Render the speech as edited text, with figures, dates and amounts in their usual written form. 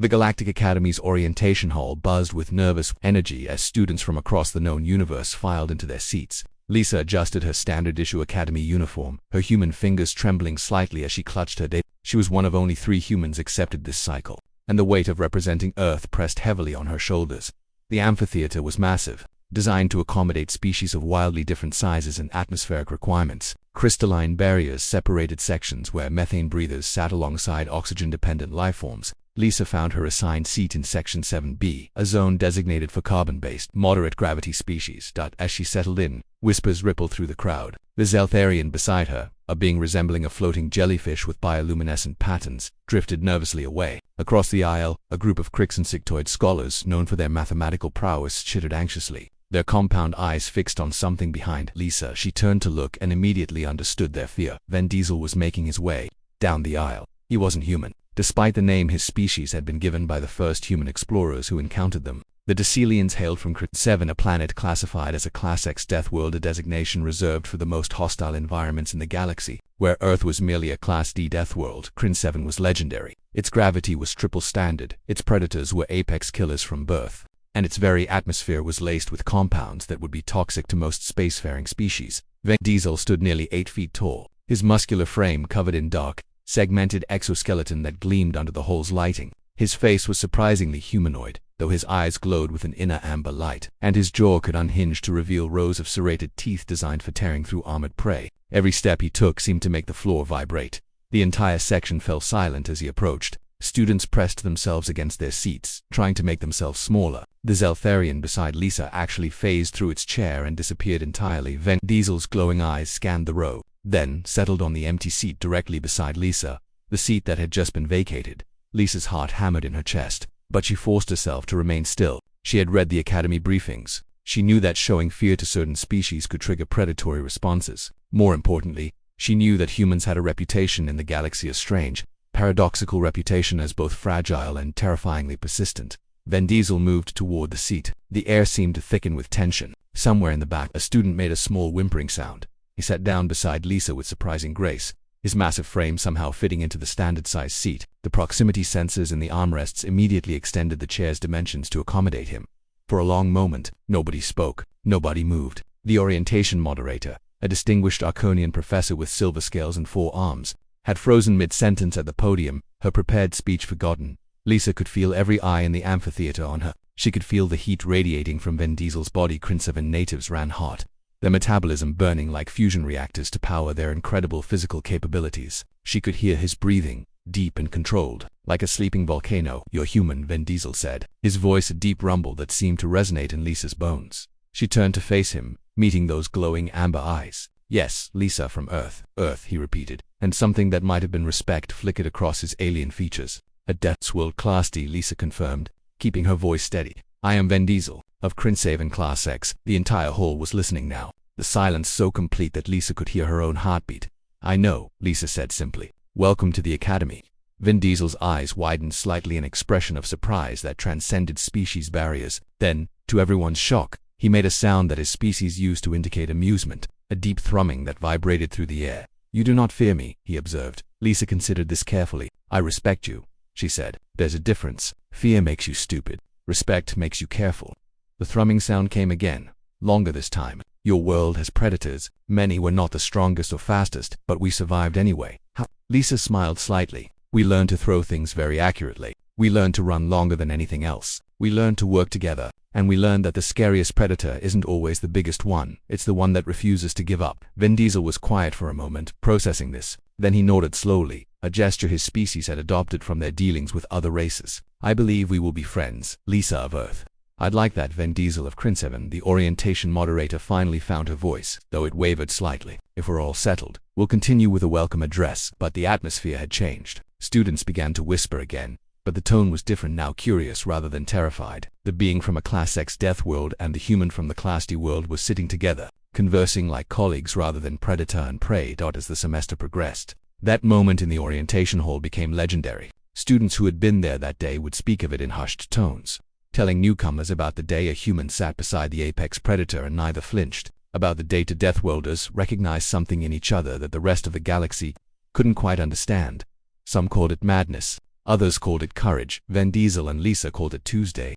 The Galactic Academy's orientation hall buzzed with nervous energy as students from across the known universe filed into their seats. Lisa adjusted her standard-issue Academy uniform, her human fingers trembling slightly as she clutched her data. She was one of only 3 humans accepted this cycle, and the weight of representing Earth pressed heavily on her shoulders. The amphitheater was massive, designed to accommodate species of wildly different sizes and atmospheric requirements. Crystalline barriers separated sections where methane breathers sat alongside oxygen-dependent lifeforms. Lisa found her assigned seat in Section 7B, a zone designated for carbon-based, moderate-gravity species. As she settled in, whispers rippled through the crowd. The Zeltharian beside her, a being resembling a floating jellyfish with bioluminescent patterns, drifted nervously away. Across the aisle, a group of Crixensinctoid scholars known for their mathematical prowess chittered anxiously, their compound eyes fixed on something behind Lisa. She turned to look and immediately understood their fear. Vin Diesel was making his way down the aisle. He wasn't human, despite the name his species had been given by the first human explorers who encountered them. The Decelians hailed from Crit 7, a planet classified as a Class X Deathworld, a designation reserved for the most hostile environments in the galaxy. Where Earth was merely a Class D Deathworld, Crit 7 was legendary. Its gravity was triple standard, its predators were apex killers from birth, and its very atmosphere was laced with compounds that would be toxic to most spacefaring species. Vin Diesel stood nearly 8 feet tall, his muscular frame covered in dark, segmented exoskeleton that gleamed under the hall's lighting. His face was surprisingly humanoid, though his eyes glowed with an inner amber light, and his jaw could unhinge to reveal rows of serrated teeth designed for tearing through armored prey. Every step he took seemed to make the floor vibrate. The entire section fell silent as he approached. Students pressed themselves against their seats, trying to make themselves smaller. The Zeltharian beside Lisa actually phased through its chair and disappeared entirely. Vin Diesel's glowing eyes scanned the row, then settled on the empty seat directly beside Lisa, the seat that had just been vacated. Lisa's heart hammered in her chest, but she forced herself to remain still. She had read the Academy briefings. She knew that showing fear to certain species could trigger predatory responses. More importantly, she knew that humans had a reputation in the galaxy, a strange, paradoxical reputation as both fragile and terrifyingly persistent. Vin Diesel moved toward the seat. The air seemed to thicken with tension. Somewhere in the back, a student made a small whimpering sound. He sat down beside Lisa with surprising grace, his massive frame somehow fitting into the standard-sized seat. The proximity sensors in the armrests immediately extended the chair's dimensions to accommodate him. For a long moment, nobody spoke, nobody moved. The orientation moderator, a distinguished Arconian professor with silver scales and 4 arms, had frozen mid-sentence at the podium, her prepared speech forgotten. Lisa could feel every eye in the amphitheater on her. She could feel the heat radiating from Vin Diesel's body. Crit 7 natives ran hot, their metabolism burning like fusion reactors to power their incredible physical capabilities. She could hear his breathing, deep and controlled, like a sleeping volcano. "You're human," Vin Diesel said, his voice a deep rumble that seemed to resonate in Lisa's bones. She turned to face him, meeting those glowing amber eyes. "Yes, Lisa from Earth." "Earth," he repeated, and something that might have been respect flickered across his alien features. "A Deathworld Class D," Lisa confirmed, keeping her voice steady. "I am Vin Diesel, of Crit 7 Class X." The entire hall was listening now, the silence so complete that Lisa could hear her own heartbeat. "I know," Lisa said simply. "Welcome to the Academy." Vin Diesel's eyes widened slightly, an expression of surprise that transcended species barriers. Then, to everyone's shock, he made a sound that his species used to indicate amusement, a deep thrumming that vibrated through the air. "You do not fear me," he observed. Lisa considered this carefully. "I respect you," she said. "There's a difference. Fear makes you stupid. Respect makes you careful." The thrumming sound came again, longer this time. "Your world has predators. Many were not the strongest or fastest, but we survived anyway." "How?" Lisa smiled slightly. "We learned to throw things very accurately. We learned to run longer than anything else. We learned to work together, and we learned that the scariest predator isn't always the biggest one. It's the one that refuses to give up." Vin Diesel was quiet for a moment, processing this. Then he nodded slowly, a gesture his species had adopted from their dealings with other races. "I believe we will be friends, Lisa of Earth." "I'd like that." Vin Diesel of Crit 7, the orientation moderator, finally found her voice, though it wavered slightly. "If we're all settled, we'll continue with a welcome address." But the atmosphere had changed. Students began to whisper again, but the tone was different now, curious rather than terrified. The being from a Class X Deathworld and the human from the Class D world were sitting together, conversing like colleagues rather than predator and prey. As the semester progressed, that moment in the orientation hall became legendary. Students who had been there that day would speak of it in hushed tones, telling newcomers about the day a human sat beside the apex predator and neither flinched, about the day to Deathworlders recognized something in each other that the rest of the galaxy couldn't quite understand. Some called it madness, Others called it Courage. Vin Diesel and Lisa called it Tuesday.